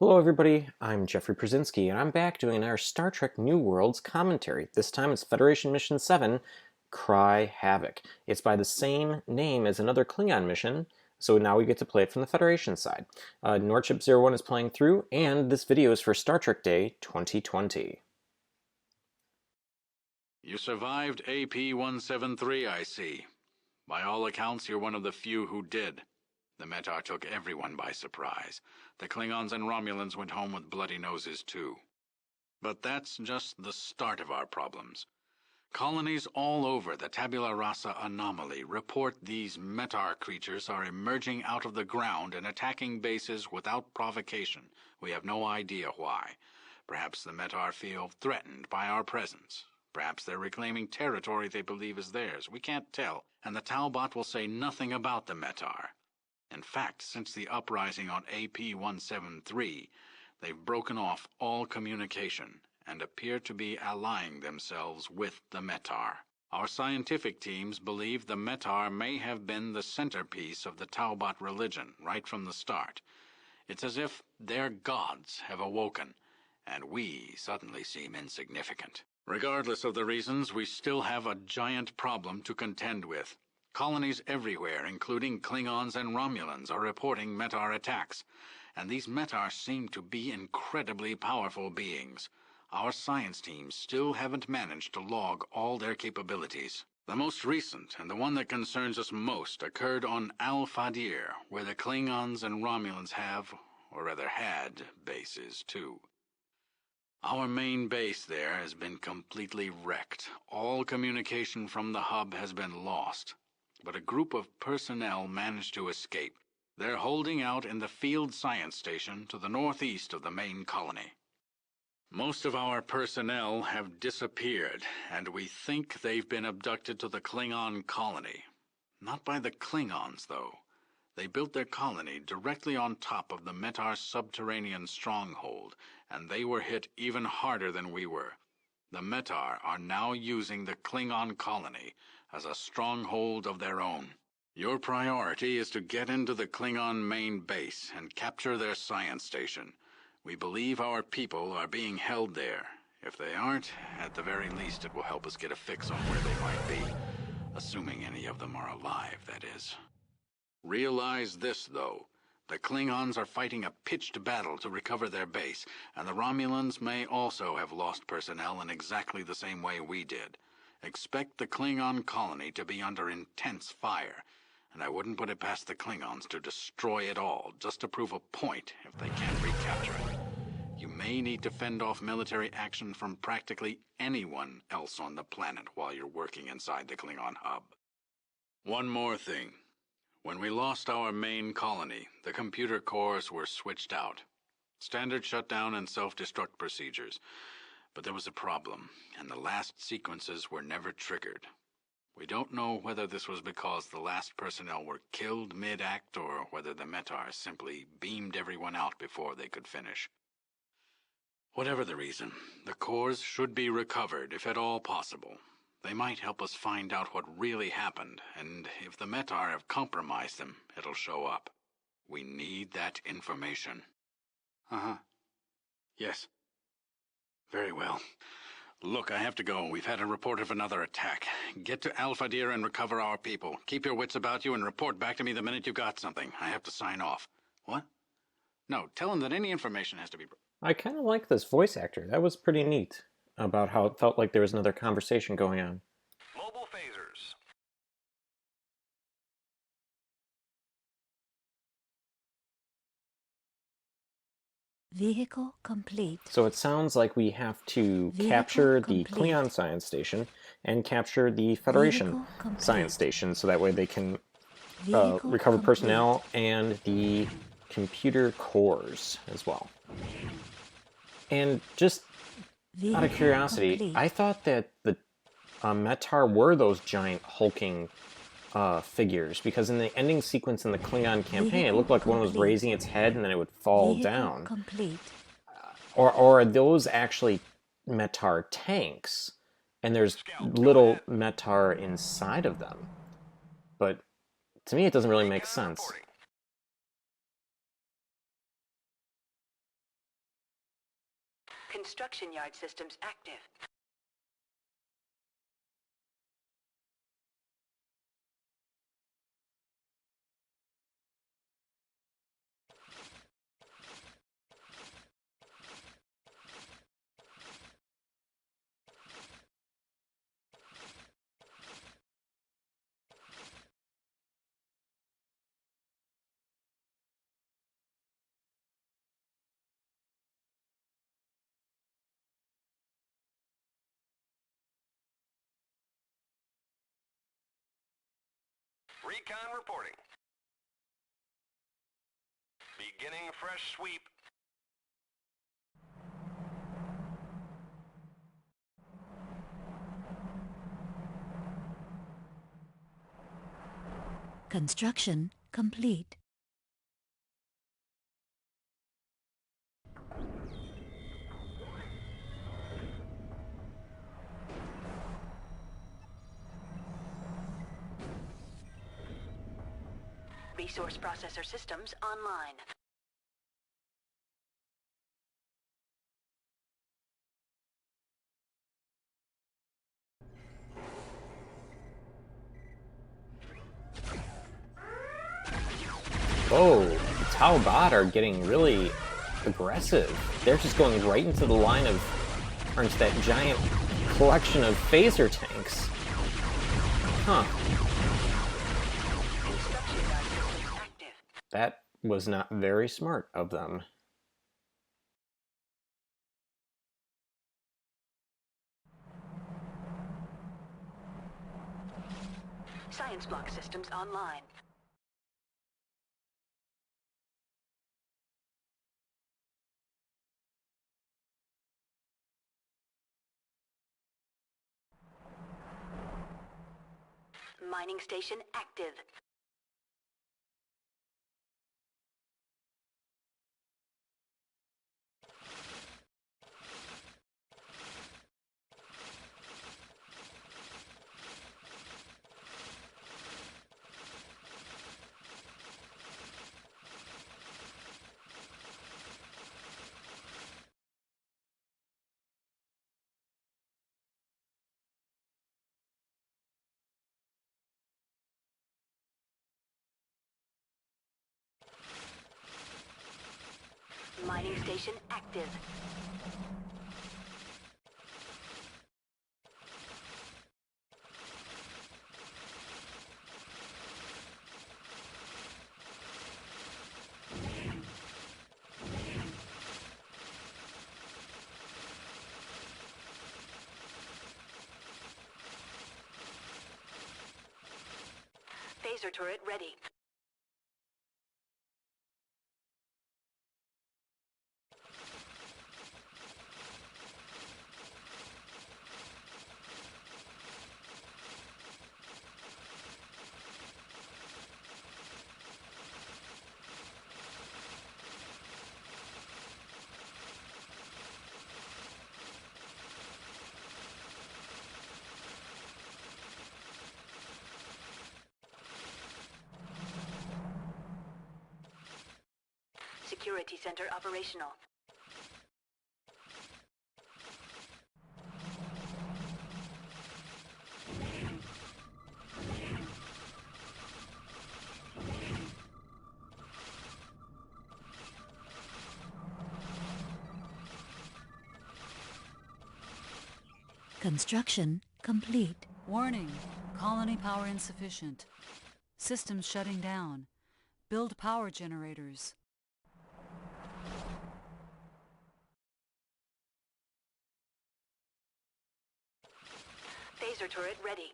Hello everybody, I'm Jeffrey Przinski, and I'm back doing our Star Trek New Worlds commentary. This time it's Federation Mission 7, Cry Havoc. It's by the same name as another Klingon mission, so now we get to play it from the Federation side. Nordship 01 is playing through, and this video is for Star Trek Day 2020. You survived AP-173, I see. By all accounts, you're one of the few who did. The Metar took everyone by surprise. The Klingons and Romulans went home with bloody noses, too. But that's just the start of our problems. Colonies all over the Tabula Rasa anomaly report these Metar creatures are emerging out of the ground and attacking bases without provocation. We have no idea why. Perhaps the Metar feel threatened by our presence. Perhaps they're reclaiming territory they believe is theirs. We can't tell, and the Talbot will say nothing about the Metar. In fact, since the uprising on AP-173, they've broken off all communication and appear to be allying themselves with the Metar. Our scientific teams believe the Metar may have been the centerpiece of the Talbot religion right from the start. It's as if their gods have awoken, and we suddenly seem insignificant. Regardless of the reasons, we still have a giant problem to contend with. Colonies everywhere, including Klingons and Romulans, are reporting Metar attacks, and these Metar seem to be incredibly powerful beings. Our science teams still haven't managed to log all their capabilities. The most recent, and the one that concerns us most, occurred on Al-Fadir, where the Klingons and Romulans have, or rather had, bases too. Our main base there has been completely wrecked. All communication from the hub has been lost. But a group of personnel managed to escape. They're holding out in the field science station to the northeast of the main colony. Most of our personnel have disappeared, and we think they've been abducted to the Klingon colony. Not by the Klingons, though. They built their colony directly on top of the Metar subterranean stronghold, and they were hit even harder than we were. The Metar are now using the Klingon colony as a stronghold of their own. Your priority is to get into the Klingon main base and capture their science station. We believe our people are being held there. If they aren't, at the very least it will help us get a fix on where they might be. Assuming any of them are alive, that is. Realize this, though. The Klingons are fighting a pitched battle to recover their base, and the Romulans may also have lost personnel in exactly the same way we did. Expect the Klingon colony to be under intense fire, and I wouldn't put it past the Klingons to destroy it all, just to prove a point if they can't recapture it. You may need to fend off military action from practically anyone else on the planet while you're working inside the Klingon hub. One more thing. When we lost our main colony, the computer cores were switched out. Standard shutdown and self-destruct procedures. But there was a problem, and the last sequences were never triggered. We don't know whether this was because the last personnel were killed mid-act or whether the Metar simply beamed everyone out before they could finish. Whatever the reason, the cores should be recovered if at all possible. They might help us find out what really happened, and if the Metar have compromised them, it'll show up. We need that information. Uh-huh. Yes. Very well. Look, I have to go. We've had a report of another attack. Get to Al-Fadir and recover our people. Keep your wits about you and report back to me the minute you got something. I have to sign off. What? No, tell him that any information has to be... I kind of like this voice actor. That was pretty neat, about how it felt like there was another conversation going on. Mobile phasers. Vehicle complete. So it sounds like we have to capture the Klingon science station and capture the Federation science station, so that way they can recover personnel and the computer cores as well. And just out of curiosity, I thought that the Metar were those giant hulking figures, because in the ending sequence in the Klingon campaign, it looked like one was raising its head and then it would fall down. Or are those actually Metar tanks, and there's little Metar inside of them? But to me, it doesn't really make sense. Construction yard systems active. Recon reporting. Beginning fresh sweep. Construction complete. Resource processor systems online. Oh, the Taubat are getting really aggressive. They're just going right into the line of, or into that giant collection of phaser tanks. Huh. Construction yard systems active. That was not very smart of them. Science block systems online. Mining station active. Mining station active. Phaser turret ready. Security center operational. Construction complete. Warning. Colony power insufficient. Systems shutting down. Build power generators. Phaser turret ready.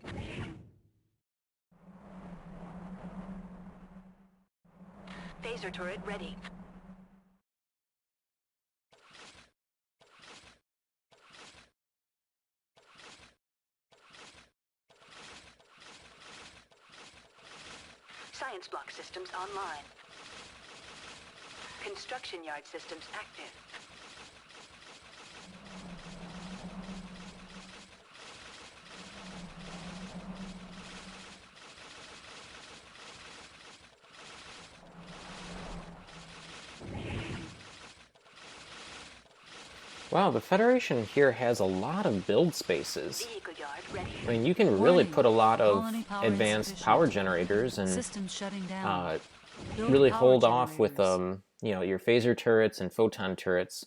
Phaser turret ready. Science block systems online. Construction yard systems active. Wow, the Federation here has a lot of build spaces. Vehicle yard ready. I mean, you can really Warning. put a lot of Colony power advanced insufficient. power generators and Systems shutting down. Build really power hold off with generators. you know, your phaser turrets and photon turrets.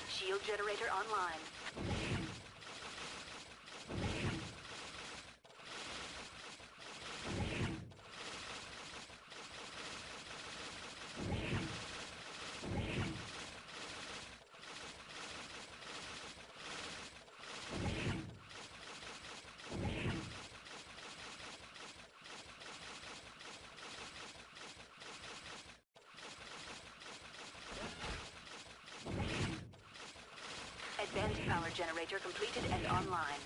Shield generator online. Advanced power generator completed and online.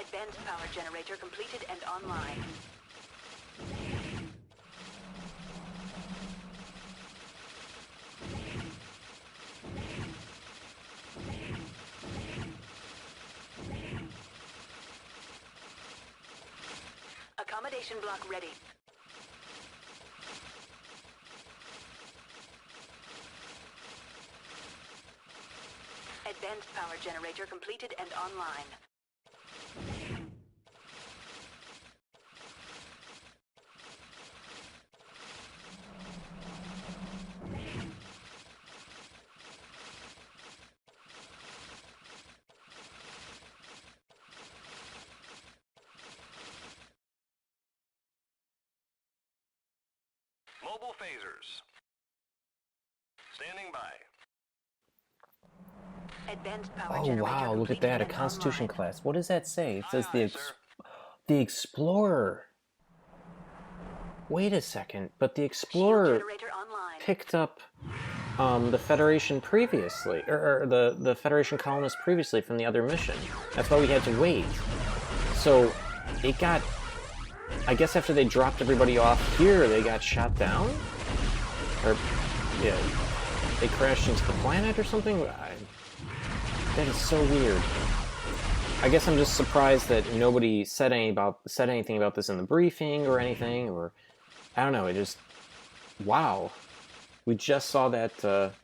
Advanced power generator completed and online. Accommodation block ready. Advanced power generator completed and online. Mobile phasers. Standing by. Advanced power Oh generator wow, look at completed that, a and Constitution online. class. What does that say? It says Aye, aye, sir. the Explorer. Wait a second, but the Shield Explorer generator online. picked up the Federation previously, or the Federation colonists previously from the other mission. That's why we had to wait. So it got, I guess after they dropped everybody off here, they got shot down? Or, yeah, they crashed into the planet or something? That is so weird. I guess I'm just surprised that nobody said anything about this in the briefing or anything, or I don't know. It just, wow. We just saw that. Well,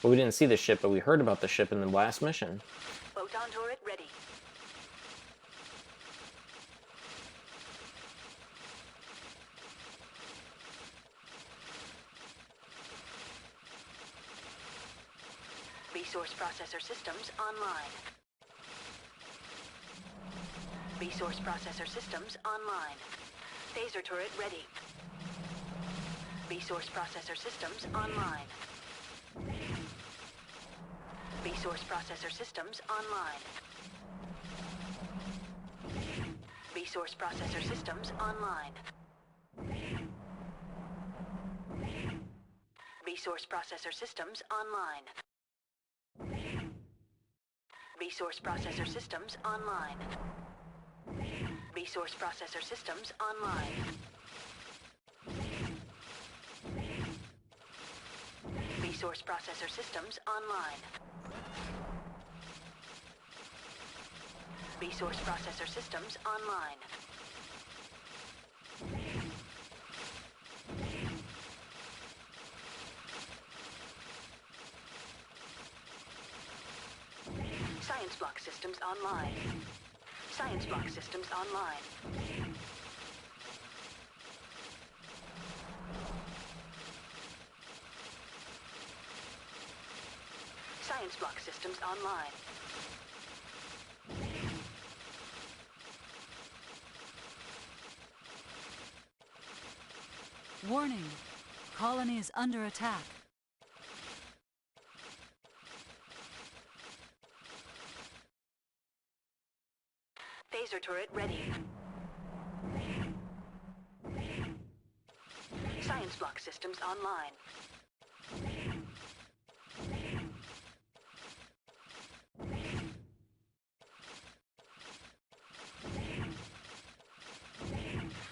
we didn't see the ship, but we heard about the ship in the last mission. Photon turret ready. Resource processor systems online. Resource processor systems online. Phaser turret ready. Resource processor systems online. Resource processor systems online. Resource processor systems online. Resource processor systems online. Resource processor systems online. Resource processor systems online. Resource processor systems online. Resource processor systems online. Science block systems online. Science block systems online. Science block systems online. Warning. Colony is under attack. Phaser turret ready. Science block systems online.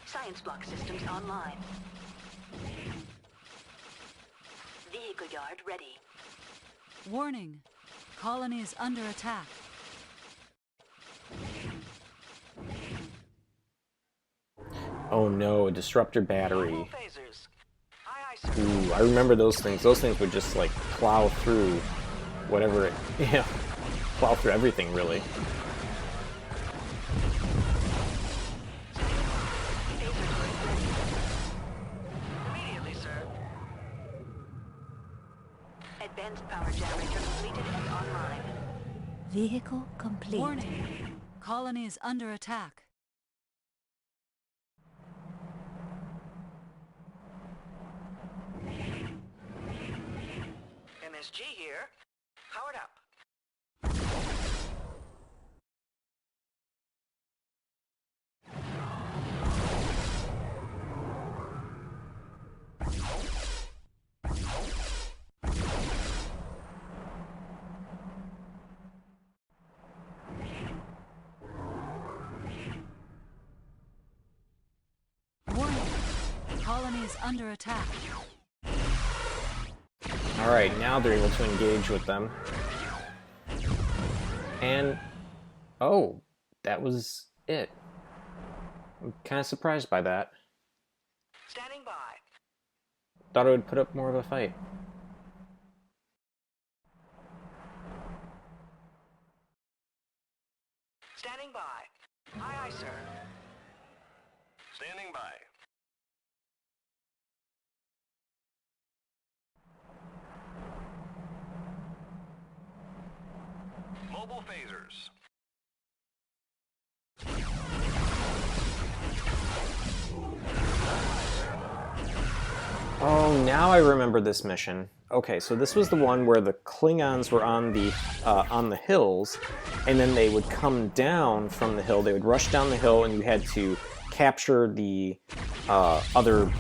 Science block systems online. Vehicle yard ready. Warning. Colony is under attack. Oh no, a disruptor battery. Phasers. Aye, aye, sir. Ooh, I remember those things. Those things would just like plow through whatever it, yeah, plow through everything really. Immediately, sir. Advanced power generator completed and online. Vehicle complete. Warning. Colony is under attack. MSG here. Powered up. Warning. Colony is under attack. Alright, now they're able to engage with them. And, oh, that was it. I'm kind of surprised by that. Standing by. Thought it would put up more of a fight. Standing by. Aye, aye, sir. Standing by. Mobile phasers. Oh, now I remember this mission. Okay, so this was the one where the Klingons were on the hills, and then they would come down from the hill. They would rush down the hill, and you had to capture the other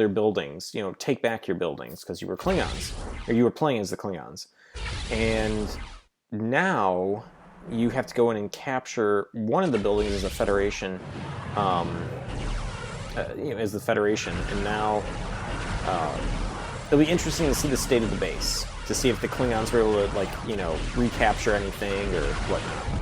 buildings. You know, take back your buildings because you were Klingons, or you were playing as the Klingons. And now you have to go in and capture one of the buildings as a Federation. As the Federation, and now it'll be interesting to see the state of the base, to see if the Klingons were able to, like, you know, recapture anything or whatnot.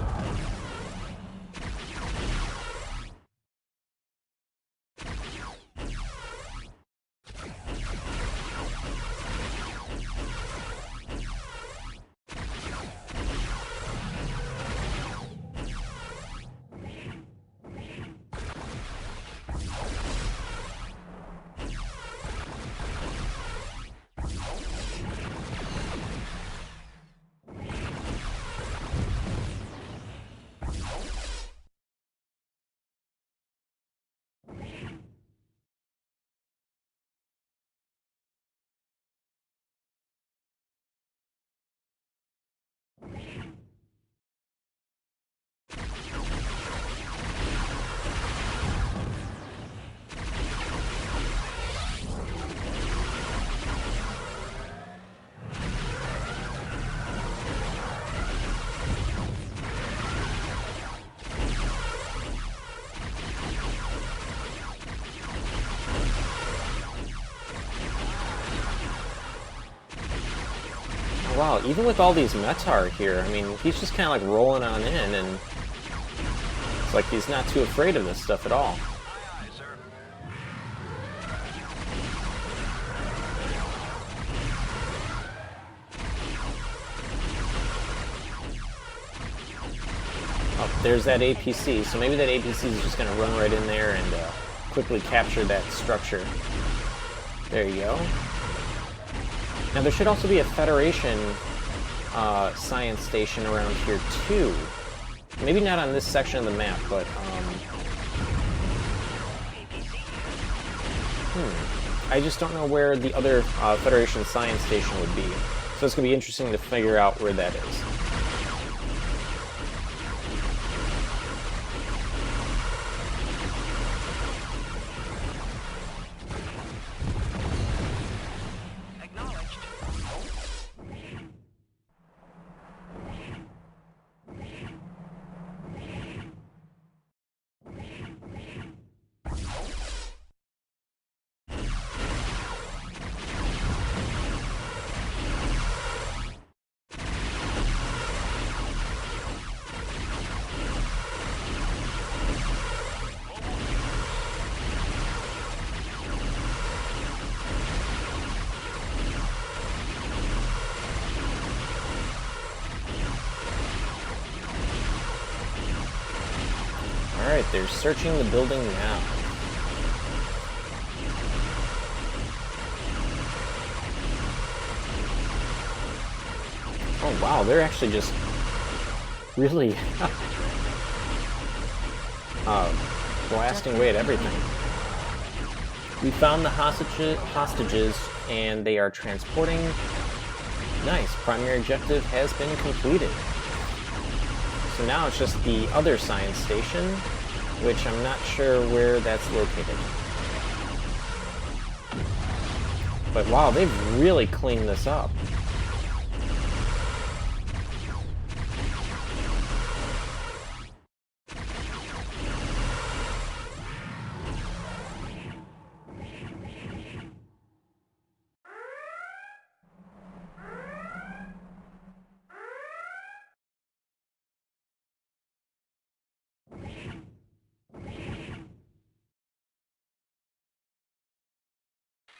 Wow, even with all these Metar here, I mean, he's just kind of like rolling on in, and it's like he's not too afraid of this stuff at all. Aye, aye, sir. Oh, there's that APC, so maybe that APC is just going to run right in there and quickly capture that structure. There you go. Now there should also be a Federation science station around here too. Maybe not on this section of the map, but I just don't know where the other Federation science station would be. So it's going to be interesting to figure out where that is. Acknowledged. Alright, they're searching the building now. Oh wow, they're actually just really blasting away at everything. We found the hostages and they are transporting. Nice, primary objective has been completed. So now it's just the other science station, which I'm not sure where that's located. But wow, they've really cleaned this up.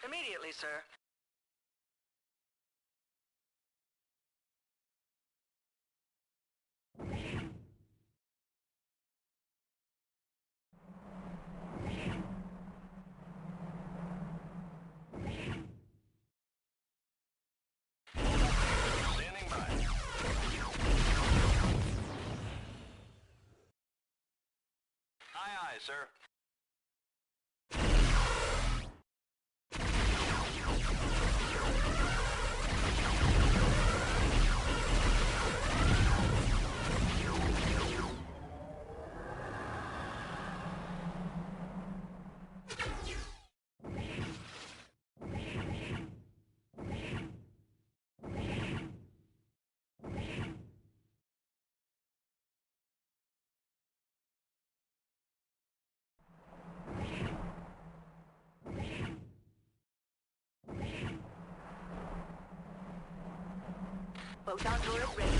Immediately, sir. Standing by. Aye, aye, sir. Photon turret ready.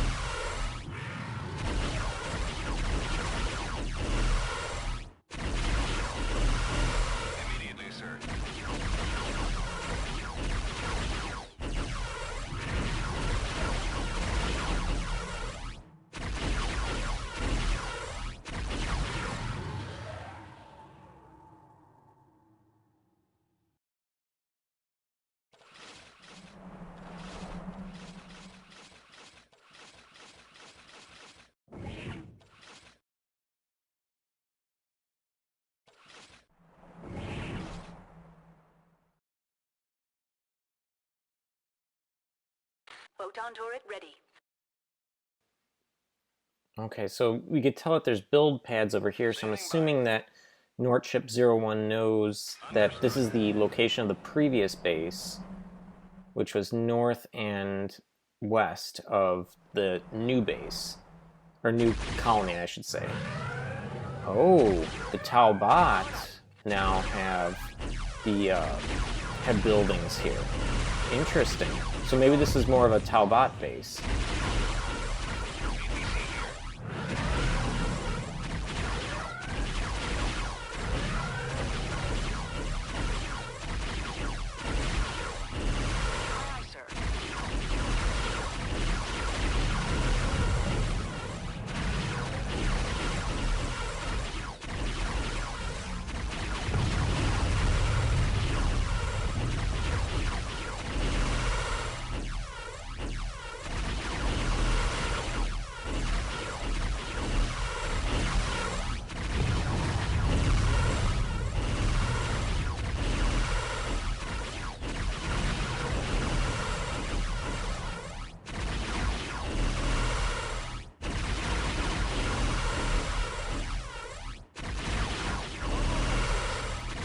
Immediately, sir. Photon turret ready. Okay, so we could tell that there's build pads over here, so I'm assuming that Nortship 01 knows that this is the location of the previous base, which was north and west of the new base, or new colony, I should say. Oh, the Taubat now have have buildings here. Interesting. So maybe this is more of a Taubat base. Aye, sir.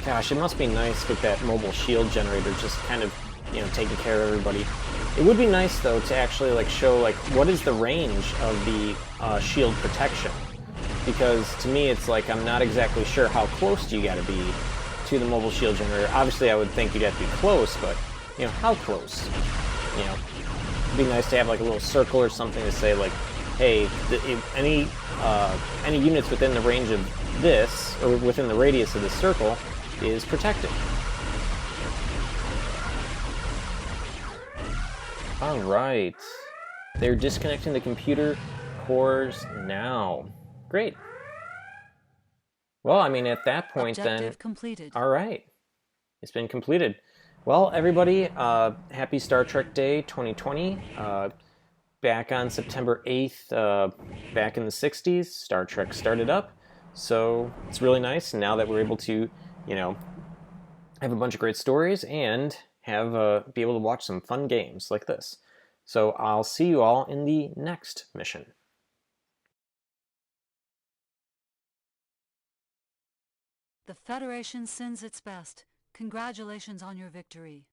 Gosh, it must be nice with that mobile shield generator just kind of, you know, taking care of everybody. It would be nice, though, to actually, like, show, like, what is the range of the shield protection? Because, to me, it's like I'm not exactly sure how close do you gotta be to the mobile shield generator. Obviously, I would think you'd have to be close, but, you know, how close? You know, it'd be nice to have, like, a little circle or something to say, like, hey, any units within the range of this, or within the radius of this circle, is protected. Alright. They're disconnecting the computer cores now. Great. Well, I mean, at that point Objective completed. Alright. It's been completed. Well, everybody, happy Star Trek Day 2020. Back on September 8th, back in the 60s, Star Trek started up. So it's really nice now that we're able to, you know, have a bunch of great stories and have be able to watch some fun games like this. So I'll see you all in the next mission. The Federation sends its best. Congratulations on your victory.